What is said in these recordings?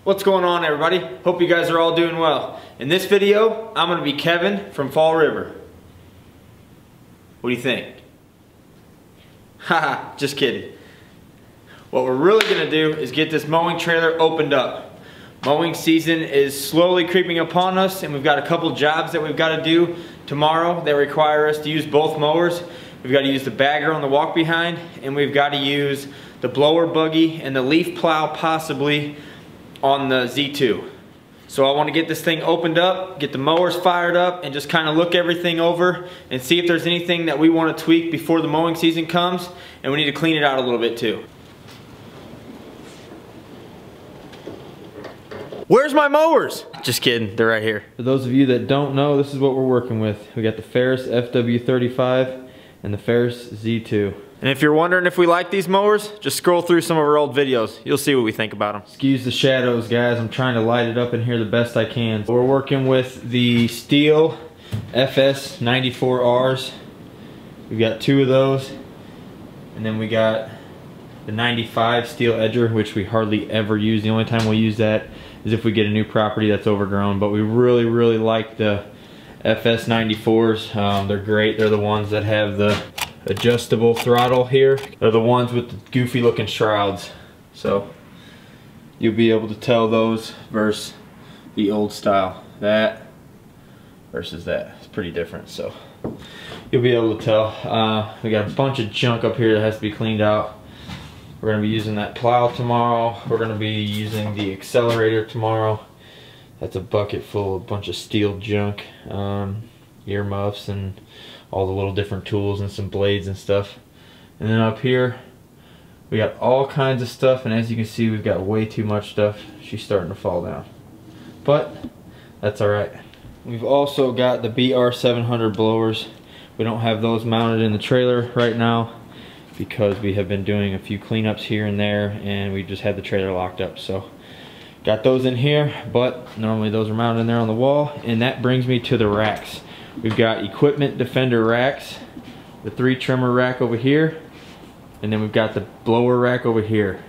What's going on, everybody? Hope you guys are all doing well. In this video, I'm going to be Kevin from Fall River. What do you think? Haha, just kidding. What we're really going to do is get this mowing trailer opened up. Mowing season is slowly creeping upon us, and we've got a couple jobs that we've got to do tomorrow that require us to use both mowers. We've got to use the bagger on the walk behind, and we've got to use the blower buggy and the leaf plow possibly on the Z2. So I want to get this thing opened up, get the mowers fired up, and just kind of look everything over and see if there's anything that we want to tweak before the mowing season comes, and we need to clean it out a little bit too. Where's my mowers? Just kidding, they're right here. For those of you that don't know, this is what we're working with. We got the Ferris FW35 and the Ferris Z2. And if you're wondering if we like these mowers, just scroll through some of our old videos. You'll see what we think about them. Excuse the shadows, guys. I'm trying to light it up in here the best I can. We're working with the Stihl FS94Rs. We've got two of those. And then we got the 95 Stihl Edger, which we hardly ever use. The only time we'll use that is if we get a new property that's overgrown. But we really, really like the FS94s. They're great. They're the ones that have the adjustable throttle here. They're the ones with the goofy looking shrouds. So you'll be able to tell those versus the old style. That versus that. It's pretty different. So you'll be able to tell. We got a bunch of junk up here that has to be cleaned out. We're going to be using that plow tomorrow. We're going to be using the accelerator tomorrow. That's a bucket full of a bunch of steel junk. Earmuffs and all the little different tools and some blades and stuff. And then up here we got all kinds of stuff, and as you can see we've got way too much stuff. She's starting to fall down, but that's alright. We've also got the BR700 blowers. We don't have those mounted in the trailer right now because we have been doing a few cleanups here and there, and we just had the trailer locked up. So got those in here, but normally those are mounted in there on the wall. And that brings me to the racks. We've got equipment defender racks, the 3 trimmer rack over here, and then we've got the blower rack over here.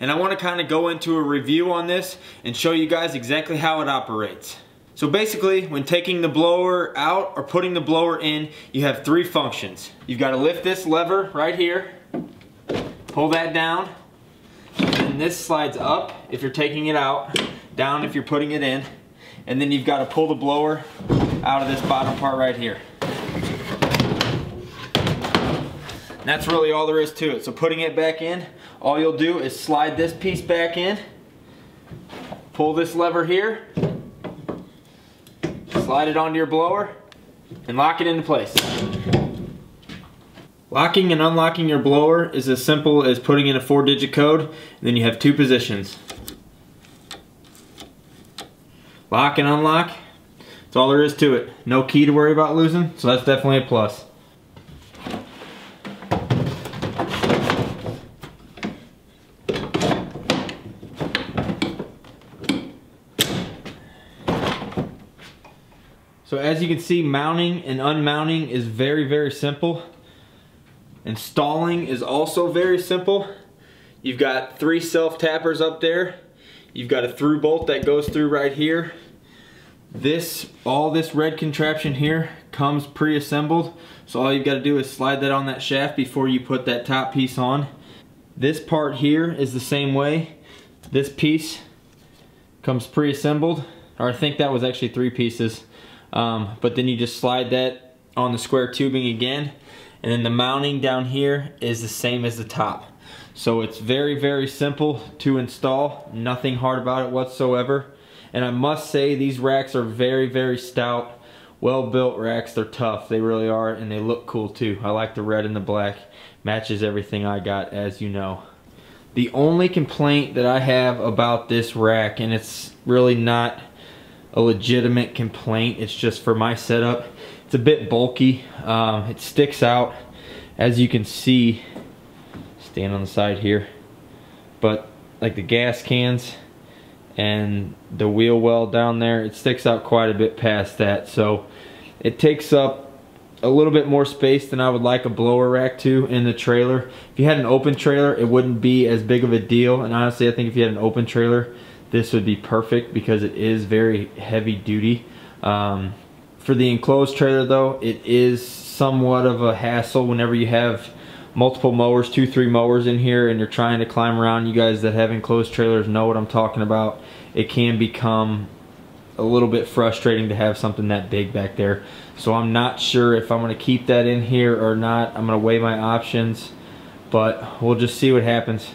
And I want to kind of go into a review on this and show you guys exactly how it operates. So basically, when taking the blower out or putting the blower in, you have 3 functions. You've got to lift this lever right here, pull that down, and this slides up if you're taking it out, down if you're putting it in, and then you've got to pull the blower out of this bottom part right here. And that's really all there is to it. So putting it back in, all you'll do is slide this piece back in, pull this lever here, slide it onto your blower, and lock it into place. Locking and unlocking your blower is as simple as putting in a 4-digit code, and then you have 2 positions. Lock and unlock. That's all there is to it. No key to worry about losing, so that's definitely a plus. So as you can see, mounting and unmounting is very, very simple. Installing is also very simple. You've got 3 self-tappers up there. You've got a through bolt that goes through right here. All this red contraption here comes pre-assembled, so all you've got to do is slide that on that shaft before you put that top piece on. This part here is the same way. This piece comes pre-assembled, or I think that was actually 3 pieces, but then you just slide that on the square tubing again, and then the mounting down here is the same as the top. So it's very, very simple to install, nothing hard about it whatsoever. And I must say, these racks are very, very stout, well-built racks. They're tough, they really are, and they look cool too. I like the red and the black, matches everything I got, as you know. The only complaint that I have about this rack, and it's really not a legitimate complaint, it's just for my setup, it's a bit bulky. It sticks out, as you can see, stand on the side here, but like the gas cans and the wheel well down there, it sticks out quite a bit past that, so it takes up a little bit more space than I would like a blower rack to in the trailer. If you had an open trailer, it wouldn't be as big of a deal, and honestly I think if you had an open trailer, this would be perfect because it is very heavy duty. For the enclosed trailer though, it is somewhat of a hassle whenever you have multiple mowers, 2-3 mowers in here, and you're trying to climb around. You guys that have enclosed trailers know what I'm talking about. It can become a little bit frustrating to have something that big back there. So I'm not sure if I'm going to keep that in here or not. I'm going to weigh my options, but we'll just see what happens.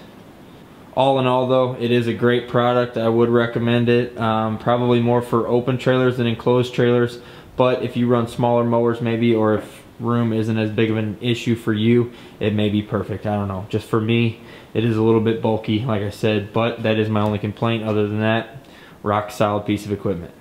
All in all though, it is a great product. I would recommend it. Probably more for open trailers than enclosed trailers, but if you run smaller mowers maybe, or if room isn't as big of an issue for you, it may be perfect. I don't know. Just for me, it is a little bit bulky, like I said, but that is my only complaint. Other than that, rock solid piece of equipment.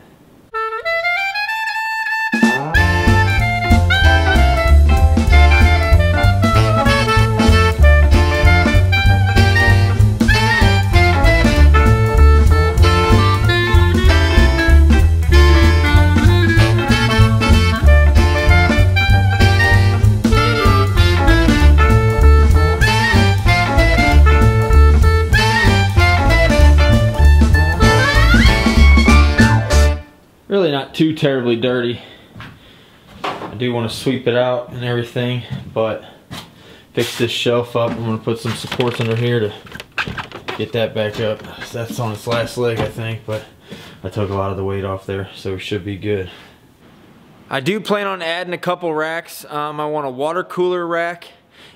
Really not too terribly dirty. I do want to sweep it out and everything, but fix this shelf up. I'm going to put some supports under here to get that back up. That's on its last leg, I think, but I took a lot of the weight off there, so it should be good. I do plan on adding a couple racks. I want a water cooler rack,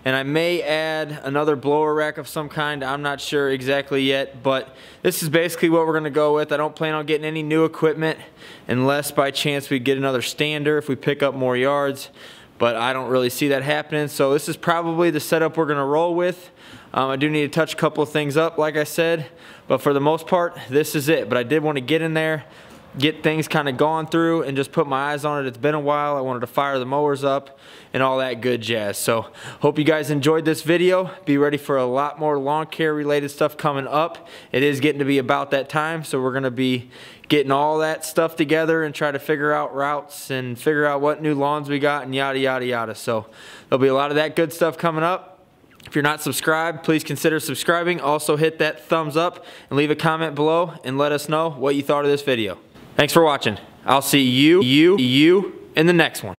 and I may add another blower rack of some kind. I'm not sure exactly yet, but this is basically what we're going to go with. I don't plan on getting any new equipment unless by chance we get another stander if we pick up more yards, but I don't really see that happening. So this is probably the setup we're going to roll with. I do need to touch a couple of things up, like I said, but for the most part, this is it. But I did want to get in there, get things kind of gone through, and just put my eyes on it. It's been a while. I wanted to fire the mowers up and all that good jazz. So hope you guys enjoyed this video. Be ready for a lot more lawn care related stuff coming up. It is getting to be about that time, so we're going to be getting all that stuff together and try to figure out routes and figure out what new lawns we got and yada yada yada. So there'll be a lot of that good stuff coming up. If you're not subscribed, please consider subscribing. Also hit that thumbs up and leave a comment below and let us know what you thought of this video. Thanks for watching. I'll see you in the next one.